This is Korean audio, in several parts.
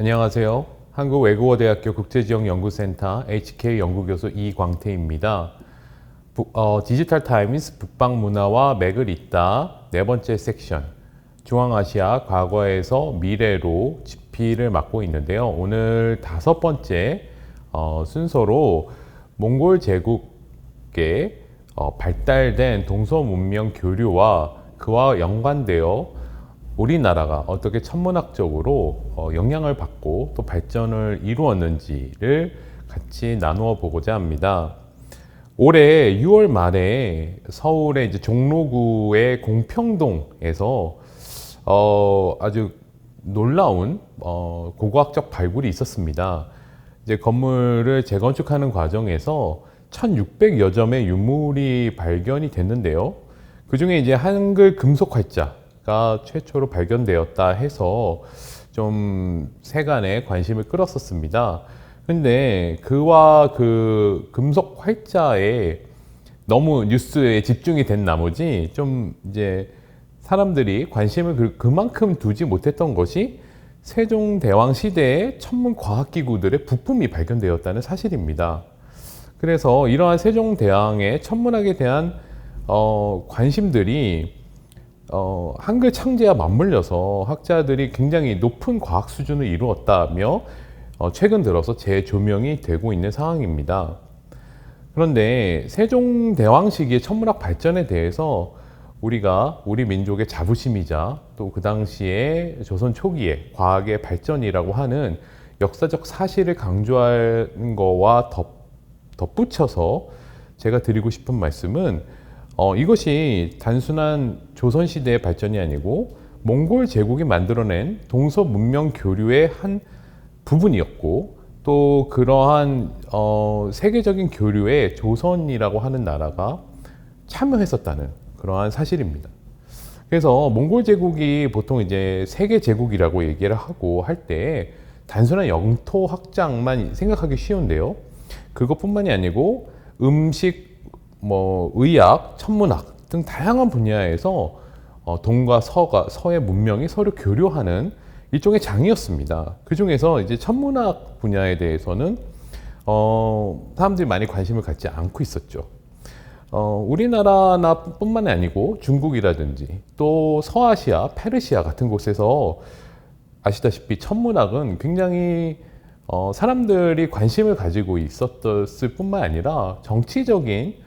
안녕하세요. 한국외국어대학교 국제지역연구센터 HK연구교수 이광태입니다. 디지털 타임스 북방문화와 맥을 잇다 네 번째 섹션 중앙아시아 과거에서 미래로 집필을 맡고 있는데요. 오늘 다섯 번째 순서로 몽골 제국의 발달된 동서문명 교류와 그와 연관되어 우리나라가 어떻게 천문학적으로 영향을 받고 또 발전을 이루었는지를 같이 나누어 보고자 합니다. 올해 6월 말에 서울의 이제 종로구의 공평동에서 아주 놀라운 고고학적 발굴이 있었습니다. 이제 건물을 재건축하는 과정에서 1,600여 점의 유물이 발견이 됐는데요. 그 중에 이제 한글 금속 활자가 최초로 발견되었다 해서 좀 세간의 관심을 끌었었습니다. 근데 그와 그 금속 활자에 너무 뉴스에 집중이 된 나머지 좀 이제 사람들이 관심을 그만큼 두지 못했던 것이 세종대왕 시대의 천문과학기구들의 부품이 발견되었다는 사실입니다. 그래서 이러한 세종대왕의 천문학에 대한 관심들이 한글 창제와 맞물려서 학자들이 굉장히 높은 과학 수준을 이루었다며 최근 들어서 재조명이 되고 있는 상황입니다. 그런데 세종대왕 시기의 천문학 발전에 대해서 우리가 우리 민족의 자부심이자 또 그 당시에 조선 초기의 과학의 발전이라고 하는 역사적 사실을 강조하는 거와 덧붙여서 제가 드리고 싶은 말씀은 이것이 단순한 조선시대의 발전이 아니고 몽골 제국이 만들어낸 동서문명 교류의 한 부분이었고 또 그러한 세계적인 교류에 조선이라고 하는 나라가 참여했었다는 그러한 사실입니다. 그래서 몽골 제국이 보통 이제 세계 제국이라고 얘기를 하고 할 때 단순한 영토 확장만 생각하기 쉬운데요. 그것뿐만이 아니고 음식, 의학, 천문학 등 다양한 분야에서 동과 서의 문명이 서로 교류하는 일종의 장이었습니다. 그 중에서 이제 천문학 분야에 대해서는 사람들이 많이 관심을 갖지 않고 있었죠. 우리나라뿐만이 아니고 중국이라든지 또 서아시아, 페르시아 같은 곳에서 아시다시피 천문학은 굉장히 사람들이 관심을 가지고 있었을 뿐만 아니라 정치적인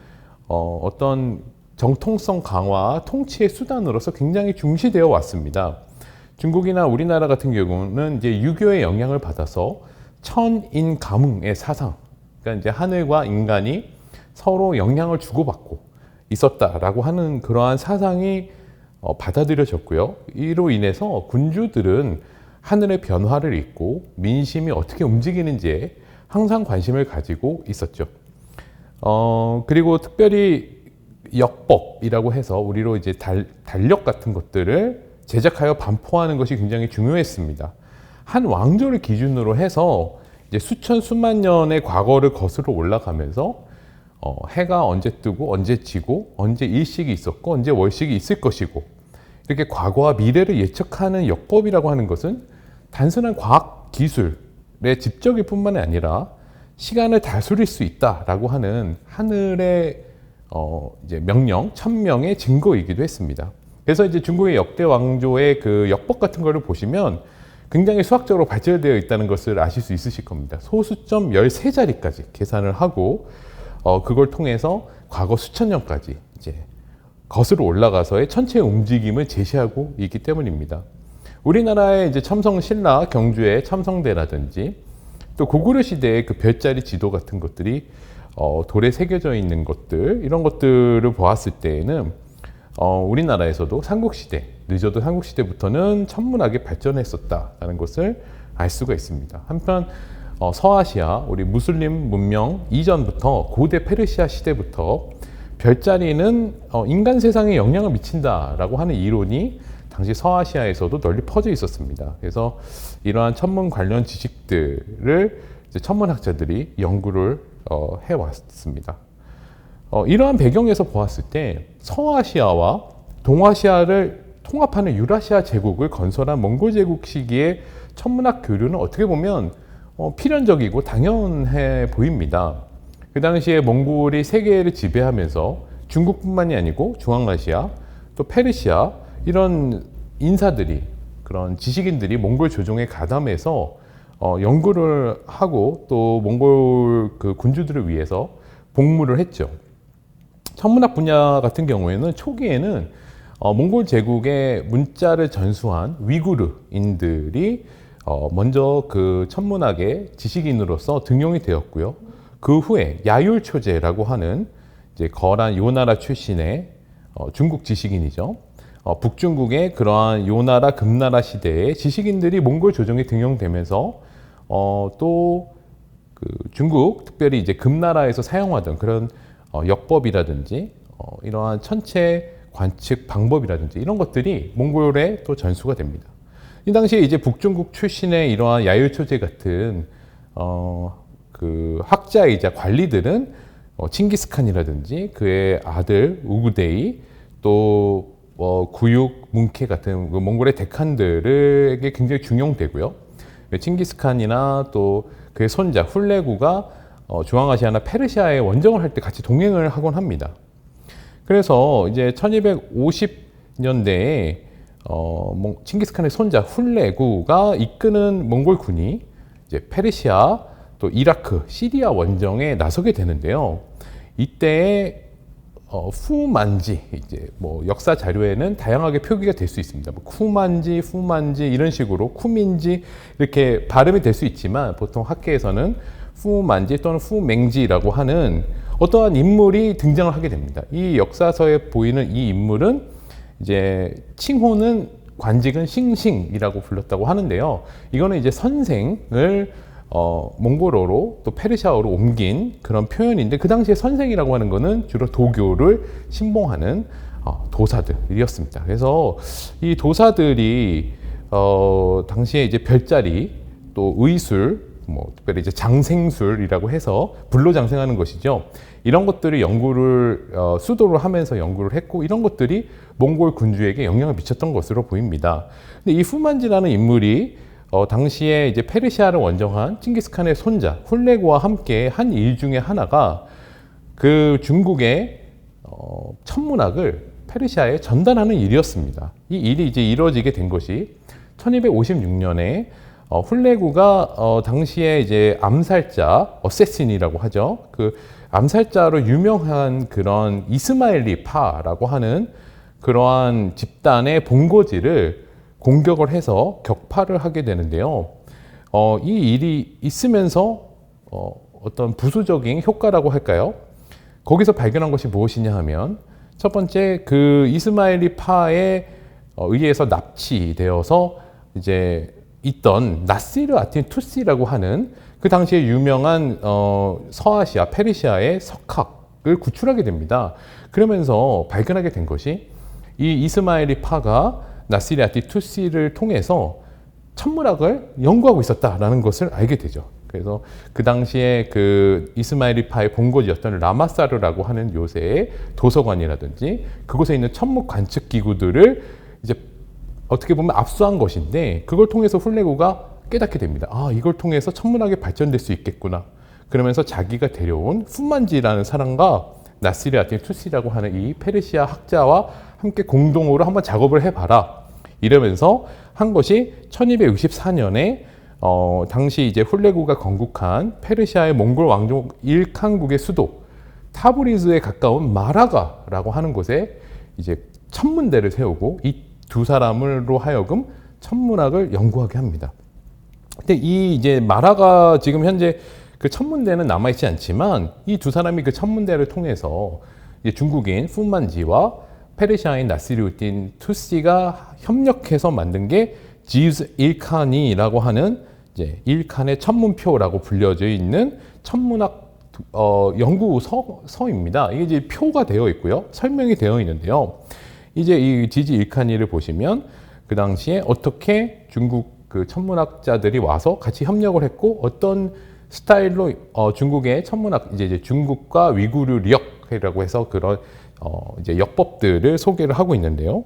어떤 정통성 강화, 통치의 수단으로서 굉장히 중시되어 왔습니다. 중국이나 우리나라 같은 경우는 이제 유교의 영향을 받아서 천인가문의 사상, 그러니까 이제 하늘과 인간이 서로 영향을 주고받고 있었다라고 하는 그러한 사상이 받아들여졌고요. 이로 인해서 군주들은 하늘의 변화를 읽고 민심이 어떻게 움직이는지에 항상 관심을 가지고 있었죠. 그리고 특별히 역법이라고 해서 우리로 이제 달력 같은 것들을 제작하여 반포하는 것이 굉장히 중요했습니다. 한 왕조를 기준으로 해서 이제 수천 수만 년의 과거를 거슬러 올라가면서 해가 언제 뜨고 언제 지고 언제 일식이 있었고 언제 월식이 있을 것이고 이렇게 과거와 미래를 예측하는 역법이라고 하는 것은 단순한 과학 기술의 집적일 뿐만이 아니라 시간을 다스릴 수 있다라고 하는 하늘의 이제 명령, 천명의 증거이기도 했습니다. 그래서 이제 중국의 역대 왕조의 그 역법 같은 거를 보시면 굉장히 수학적으로 발전되어 있다는 것을 아실 수 있으실 겁니다. 소수점 13자리까지 계산을 하고 그걸 통해서 과거 수천 년까지 이제 거슬러 올라가서의 천체의 움직임을 제시하고 있기 때문입니다. 우리나라의 이제 첨성 신라 경주의 첨성대라든지 또 고구려 시대의 그 별자리 지도 같은 것들이 돌에 새겨져 있는 것들 이런 것들을 보았을 때에는 우리나라에서도 삼국시대, 늦어도 삼국시대부터는 천문학이 발전했었다는 것을 알 수가 있습니다. 한편 서아시아, 우리 무슬림 문명 이전부터 고대 페르시아 시대부터 별자리는 인간 세상에 영향을 미친다라고 하는 이론이 당시 서아시아에서도 널리 퍼져 있었습니다. 그래서 이러한 천문 관련 지식들을 이제 천문학자들이 연구를 해왔습니다. 이러한 배경에서 보았을 때 서아시아와 동아시아를 통합하는 유라시아 제국을 건설한 몽골 제국 시기의 천문학 교류는 어떻게 보면 필연적이고 당연해 보입니다. 그 당시에 몽골이 세계를 지배하면서 중국뿐만이 아니고 중앙아시아, 또 페르시아 이런 인사들이, 그런 지식인들이 몽골 조정에 가담해서 연구를 하고 또 몽골 그 군주들을 위해서 복무를 했죠. 천문학 분야 같은 경우에는 초기에는 몽골 제국의 문자를 전수한 위구르인들이 먼저 그 천문학의 지식인으로서 등용이 되었고요. 그 후에 야율초제라고 하는 이제 거란 요나라 출신의 중국 지식인이죠. 북중국의 그러한 요나라 금나라 시대의 지식인들이 몽골 조정에 등용되면서 또 그 중국, 특별히 이제 금나라에서 사용하던 그런 역법이라든지 이러한 천체 관측 방법이라든지 이런 것들이 몽골에 또 전수가 됩니다. 이 당시에 이제 북중국 출신의 이러한 야율초제 같은 그 학자이자 관리들은 칭기스칸이라든지 그의 아들 우구데이, 또 구육, 뭉케 같은 그 몽골의 대칸들에게 굉장히 중용되고요. 칭기스칸이나 또 그의 손자 훌레구가 중앙아시아나 페르시아에 원정을 할 때 같이 동행을 하곤 합니다. 그래서 이제 1250년대에 칭기스칸의 손자 훌레구가 이끄는 몽골 군이 이제 페르시아, 또 이라크, 시리아 원정에 나서게 되는데요. 이때 후만지, 이제 뭐 역사 자료에는 다양하게 표기가 될 수 있습니다. 뭐 쿠만지, 후만지 이런 식으로 쿠민지 이렇게 발음이 될 수 있지만 보통 학계에서는 후만지 또는 후맹지라고 하는 어떠한 인물이 등장을 하게 됩니다. 이 역사서에 보이는 이 인물은 이제 칭호는 관직은 싱싱이라고 불렀다고 하는데요. 이거는 이제 선생을 몽골어로 또 페르시아어로 옮긴 그런 표현인데, 그 당시에 선생이라고 하는 거는 주로 도교를 신봉하는 도사들이었습니다. 그래서 이 도사들이 당시에 이제 별자리, 또 의술, 뭐 특별히 이제 장생술이라고 해서 불로 장생하는 것이죠. 이런 것들을 연구를 수도를 하면서 연구를 했고, 이런 것들이 몽골 군주에게 영향을 미쳤던 것으로 보입니다. 근데 이 후만지라는 인물이 당시에 이제 페르시아를 원정한 칭기스칸의 손자 훌레구와 함께 한 일 중에 하나가 그 중국의 천문학을 페르시아에 전달하는 일이었습니다. 이 일이 이제 이루어지게 된 것이 1256년에 훌레구가 당시에 이제 암살자, 어세신이라고 하죠. 그 암살자로 유명한 그런 이스마일리 파라고 하는 그러한 집단의 본거지를 공격을 해서 격파를 하게 되는데요. 이 일이 있으면서 어떤 부수적인 효과라고 할까요? 거기서 발견한 것이 무엇이냐 하면, 첫 번째 그 이스마일리 파에 의해서 납치되어서 이제 있던 나시르 아틴 투시라고 하는 그 당시에 유명한 서아시아, 페르시아의 석학을 구출하게 됩니다. 그러면서 발견하게 된 것이 이 이스마일리 파가 나시르 아틴 투시를 통해서 천문학을 연구하고 있었다라는 것을 알게 되죠. 그래서 그 당시에 그 이스마일리 파의 본거지였던 라마사르라고 하는 요새의 도서관이라든지 그곳에 있는 천문 관측 기구들을 이제 어떻게 보면 압수한 것인데, 그걸 통해서 훌레구가 깨닫게 됩니다. 아, 이걸 통해서 천문학이 발전될 수 있겠구나. 그러면서 자기가 데려온 후만지라는 사람과 나시르 아틴 투시라고 하는 이 페르시아 학자와 함께 공동으로 한번 작업을 해봐라. 이러면서 한 것이 1264년에 당시 이제 훌레구가 건국한 페르시아의 몽골 왕족 일칸국의 수도 타브리즈에 가까운 마라가라고 하는 곳에 이제 천문대를 세우고 이 두 사람으로 하여금 천문학을 연구하게 합니다. 근데 이 이제 마라가 지금 현재 그 천문대는 남아있지 않지만, 이 두 사람이 그 천문대를 통해서 이제 중국인 후만지와 페르시아인 나시르우딘 투시가 협력해서 만든 게 지우스 일칸이라고 하는 이제 일칸의 천문표라고 불려져 있는 천문학 연구서입니다. 이게 이제 표가 되어 있고요, 설명이 되어 있는데요. 이제 이 지지 일칸이를 보시면 그 당시에 어떻게 중국 그 천문학자들이 와서 같이 협력을 했고, 어떤 스타일로 중국의 천문학, 이제 중국과 위구르력이라고 해서 그런 이제 역법들을 소개를 하고 있는데요.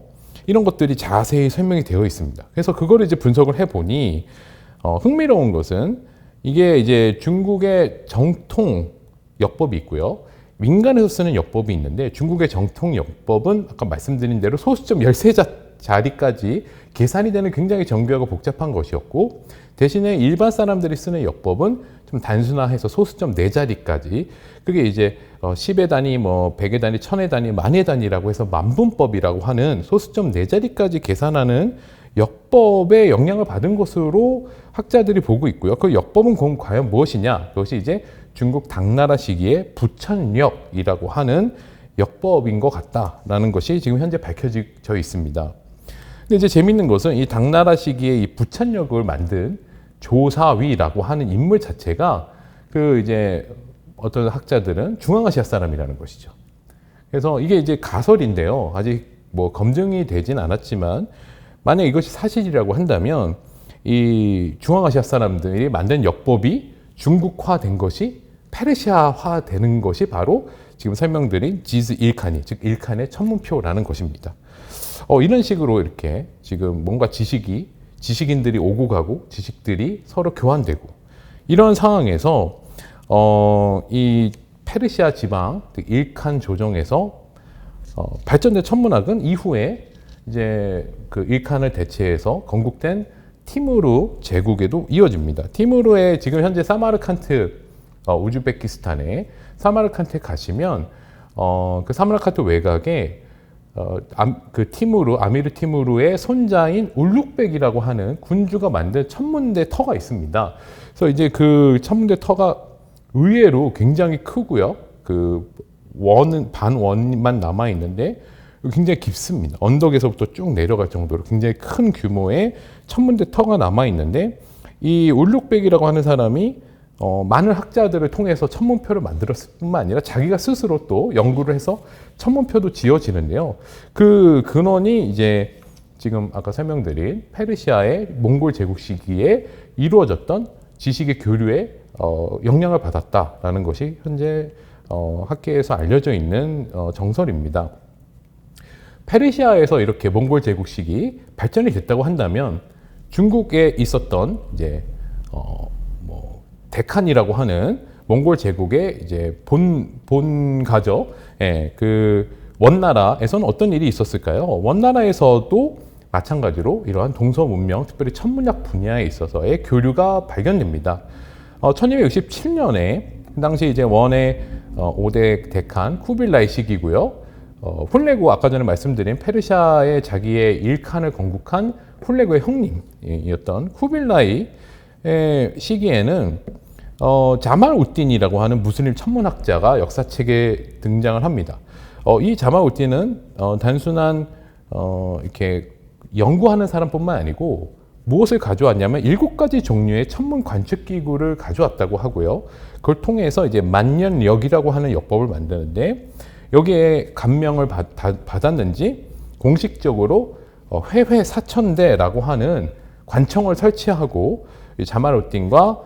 이런 것들이 자세히 설명이 되어 있습니다. 그래서 그거를 이제 분석을 해보니 흥미로운 것은 이게 이제 중국의 정통 역법이 있고요. 민간에서 쓰는 역법이 있는데 중국의 정통 역법은 아까 말씀드린 대로 소수점 13자리까지 계산이 되는 굉장히 정교하고 복잡한 것이었고 대신에 일반 사람들이 쓰는 역법은 좀 단순화해서 소수점 4자리까지 그게 이제 10의 단위, 뭐 100의 단위, 1000의 단위, 만의 단위라고 해서 만분법이라고 하는 소수점 4자리까지 계산하는 역법의 영향을 받은 것으로 학자들이 보고 있고요. 그 역법은 과연 무엇이냐? 그것이 이제 중국 당나라 시기의 부천력이라고 하는 역법인 것 같다라는 것이 지금 현재 밝혀져 있습니다. 근데 이제 재밌는 것은 이 당나라 시기에 이 부천력을 만든 조사위라고 하는 인물 자체가 그 이제 어떤 학자들은 중앙아시아 사람이라는 것이죠. 그래서 이게 이제 가설인데요. 아직 뭐 검증이 되진 않았지만 만약 이것이 사실이라고 한다면 이 중앙아시아 사람들이 만든 역법이 중국화된 것이 페르시아화 되는 것이 바로 지금 설명드린 지즈 일칸이, 즉 일칸의 천문표라는 것입니다. 이런 식으로 이렇게 지금 뭔가 지식인들이 오고 가고 지식들이 서로 교환되고 이런 상황에서 이 페르시아 지방, 즉 일칸 조정에서 발전된 천문학은 이후에 이제 그 일칸을 대체해서 건국된 티무르 제국에도 이어집니다. 티무르의 지금 현재 사마르칸트 우즈베키스탄의 사마르칸트에 가시면 그 사마르칸트 외곽에 그 티무르 아미르 티무르의 손자인 울룩백이라고 하는 군주가 만든 천문대 터가 있습니다. 그래서 이제 그 천문대 터가 의외로 굉장히 크고요. 그 원은 반원만 남아 있는데 굉장히 깊습니다. 언덕에서부터 쭉 내려갈 정도로 굉장히 큰 규모의 천문대 터가 남아 있는데 이 울룩백이라고 하는 사람이 많은 학자들을 통해서 천문표를 만들었을 뿐만 아니라 자기가 스스로 또 연구를 해서 천문표도 지어지는데요. 그 근원이 이제 지금 아까 설명드린 페르시아의 몽골 제국 시기에 이루어졌던 지식의 교류에 영향을 받았다라는 것이 현재 학계에서 알려져 있는 정설입니다. 페르시아에서 이렇게 몽골 제국 시기 발전이 됐다고 한다면 중국에 있었던 이제 데칸이라고 하는 몽골 제국의 이제 본가죠. 예, 그 원나라에서는 어떤 일이 있었을까요? 원나라에서도 마찬가지로 이러한 동서 문명, 특별히 천문학 분야에 있어서의 교류가 발견됩니다. 1267년에 그 당시 이제 원의 5대 데칸 쿠빌라이 시기고요. 훌레고 아까 전에 말씀드린 페르시아의 자기의 일칸을 건국한 훌레고의 형님이었던 쿠빌라이 시기에는 자말 우딘이라고 하는 무슬림 천문학자가 역사책에 등장을 합니다. 이 자말 우딘은 단순한 이렇게 연구하는 사람뿐만 아니고 무엇을 가져왔냐면 7가지 종류의 천문 관측 기구를 가져왔다고 하고요. 그걸 통해서 이제 만년력이라고 하는 역법을 만드는데 여기에 감명을 받았는지 공식적으로 회회 사천대라고 하는 관청을 설치하고 자말 우딘과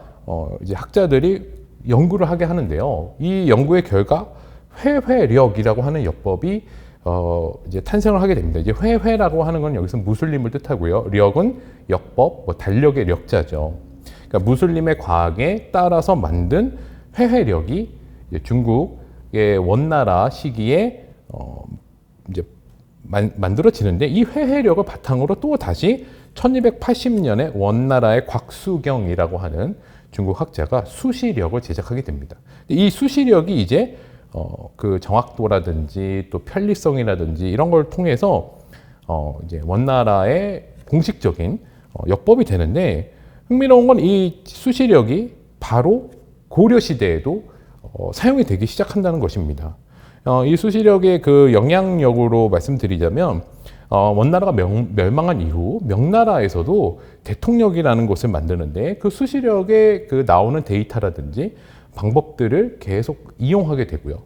이제 학자들이 연구를 하게 하는데요. 이 연구의 결과 회회력이라고 하는 역법이 이제 탄생을 하게 됩니다. 이제 회회라고 하는 건 여기서 무슬림을 뜻하고요. 력은 역법, 달력의 력자죠. 그러니까 무슬림의 과학에 따라서 만든 회회력이 중국의 원나라 시기에 이제 만들어지는데 이 회회력을 바탕으로 또 다시 1280년에 원나라의 곽수경이라고 하는 중국 학자가 수시력을 제작하게 됩니다. 이 수시력이 이제 그 정확도라든지 또 편리성이라든지 이런 걸 통해서 이제 원나라의 공식적인 역법이 되는데 흥미로운 건 이 수시력이 바로 고려 시대에도 사용이 되기 시작한다는 것입니다. 이 수시력의 그 영향력으로 말씀드리자면 원나라가 멸망한 이후 명나라에서도 대통령이라는 것을 만드는데 그 수시력에 그 나오는 데이터라든지 방법들을 계속 이용하게 되고요.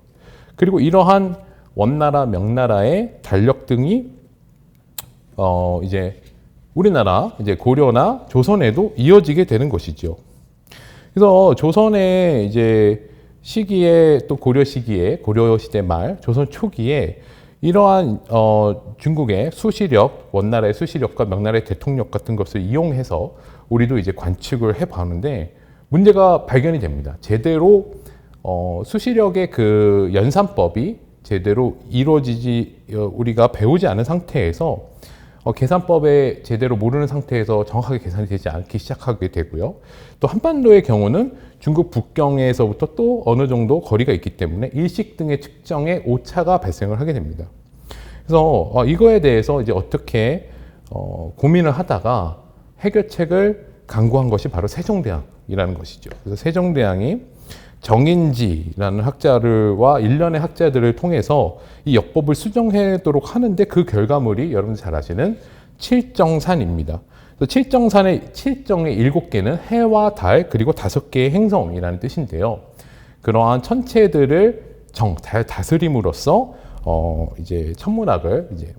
그리고 이러한 원나라, 명나라의 달력 등이 이제 우리나라 이제 고려나 조선에도 이어지게 되는 것이죠. 그래서 조선의 이제 시기에 또 고려 시기에 고려 시대 말 조선 초기에 이러한 중국의 수시력, 원나라의 수시력과 명나라의 대통령 같은 것을 이용해서 우리도 이제 관측을 해봤는데 문제가 발견이 됩니다. 제대로 수시력의 그 연산법이 제대로 이루어지지 우리가 배우지 않은 상태에서 계산법에 제대로 모르는 상태에서 정확하게 계산이 되지 않기 시작하게 되고요. 또 한반도의 경우는 중국 북경에서부터 또 어느 정도 거리가 있기 때문에 일식 등의 측정에 오차가 발생을 하게 됩니다. 그래서 이거에 대해서 이제 어떻게 고민을 하다가 해결책을 강구한 것이 바로 세종대왕이라는 것이죠. 그래서 세종대왕이 정인지라는 학자와 일련의 학자들을 통해서 이 역법을 수정하도록 하는데 그 결과물이 여러분 잘 아시는 칠정산입니다. 칠정산의 칠정의 7개는 해와 달 그리고 5개의 행성이라는 뜻인데요. 그러한 천체들을 잘 다스림으로써 이제 천문학을 이제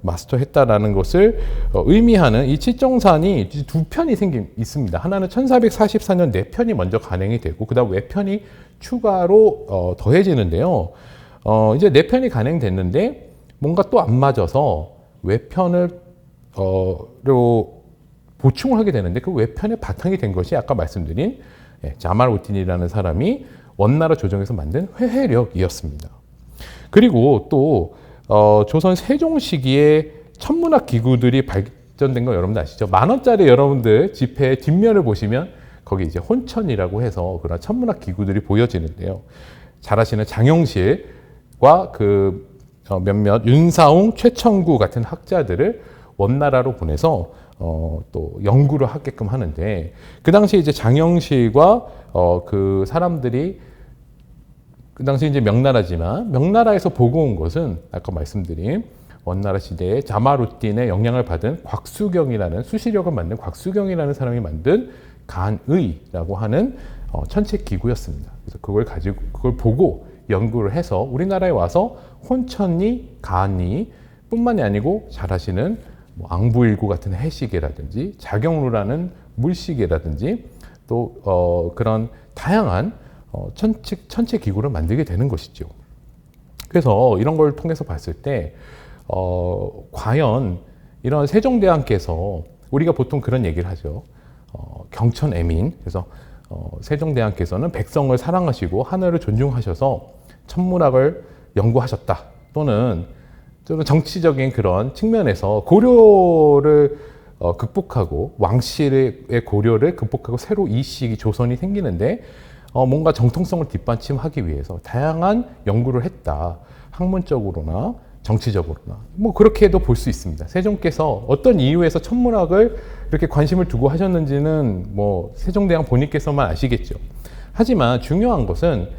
마스터했다라는 것을 의미하는 이 칠정산이 두 편이 있습니다. 하나는 1444년 4편이 먼저 간행이 되고 그다음 외편이 추가로 더해지는데요. 이제 4편이 간행됐는데 뭔가 또 안 맞아서 외편을 로 보충을 하게 되는데 그 외편의 바탕이 된 것이 아까 말씀드린 자말우딘이라는 사람이 원나라 조정에서 만든 회해력이었습니다. 그리고 또 조선 세종 시기에 천문학 기구들이 발전된 거 여러분들 아시죠? 10,000원짜리 여러분들 지폐 뒷면을 보시면 거기 이제 혼천이라고 해서 그런 천문학 기구들이 보여지는데요. 잘 아시는 장영실과 그 몇몇 윤사웅, 최청구 같은 학자들을 원나라로 보내서 또 연구를 하게끔 하는데 그 당시 이제 장영실과 그 사람들이 그 당시 이제 명나라지만 명나라에서 보고 온 것은 아까 말씀드린 원나라 시대에 자마루딘의 영향을 받은 곽수경이라는 수시력을 만든 곽수경이라는 사람이 만든 간의라고 하는 천체 기구였습니다. 그래서 그걸 보고 연구를 해서 우리나라에 와서 혼천리, 간이 뿐만이 아니고 잘 아시는 앙부일구 같은 해시계라든지 자경루라는 물시계라든지 또 그런 다양한 천체 기구를 만들게 되는 것이죠. 그래서 이런 걸 통해서 봤을 때 과연 이런 세종대왕께서 우리가 보통 그런 얘기를 하죠. 경천애민. 그래서 세종대왕께서는 백성을 사랑하시고 하늘을 존중하셔서 천문학을 연구하셨다. 또는 정치적인 그런 측면에서 고려를 극복하고 왕실의 고려를 극복하고 새로 이 시기 조선이 생기는데 뭔가 정통성을 뒷받침하기 위해서 다양한 연구를 했다. 학문적으로나 정치적으로나 뭐 그렇게도 볼 수 있습니다. 세종께서 어떤 이유에서 천문학을 이렇게 관심을 두고 하셨는지는 뭐 세종대왕 본인께서만 아시겠죠. 하지만 중요한 것은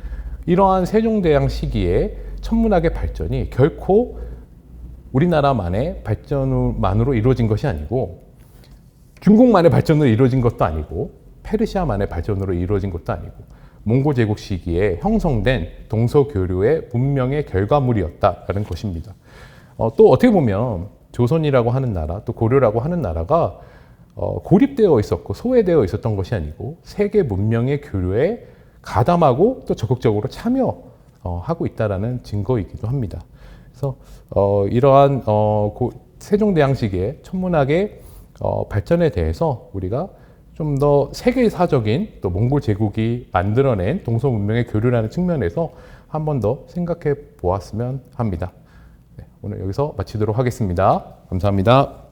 이러한 세종대왕 시기에 천문학의 발전이 결코 우리나라만의 발전만으로 이루어진 것이 아니고 중국만의 발전으로 이루어진 것도 아니고 페르시아만의 발전으로 이루어진 것도 아니고 몽고 제국 시기에 형성된 동서교류의 문명의 결과물이었다라는 것입니다. 또 어떻게 보면 조선이라고 하는 나라, 또 고려라고 하는 나라가 고립되어 있었고 소외되어 있었던 것이 아니고 세계 문명의 교류에 가담하고 또 적극적으로 참여하고 있다라는 증거이기도 합니다. 그래서 이러한 세종대왕 시기의 천문학의 발전에 대해서 우리가 좀 더 세계사적인 또 몽골 제국이 만들어낸 동서문명의 교류라는 측면에서 한 번 더 생각해 보았으면 합니다. 네, 오늘 여기서 마치도록 하겠습니다. 감사합니다.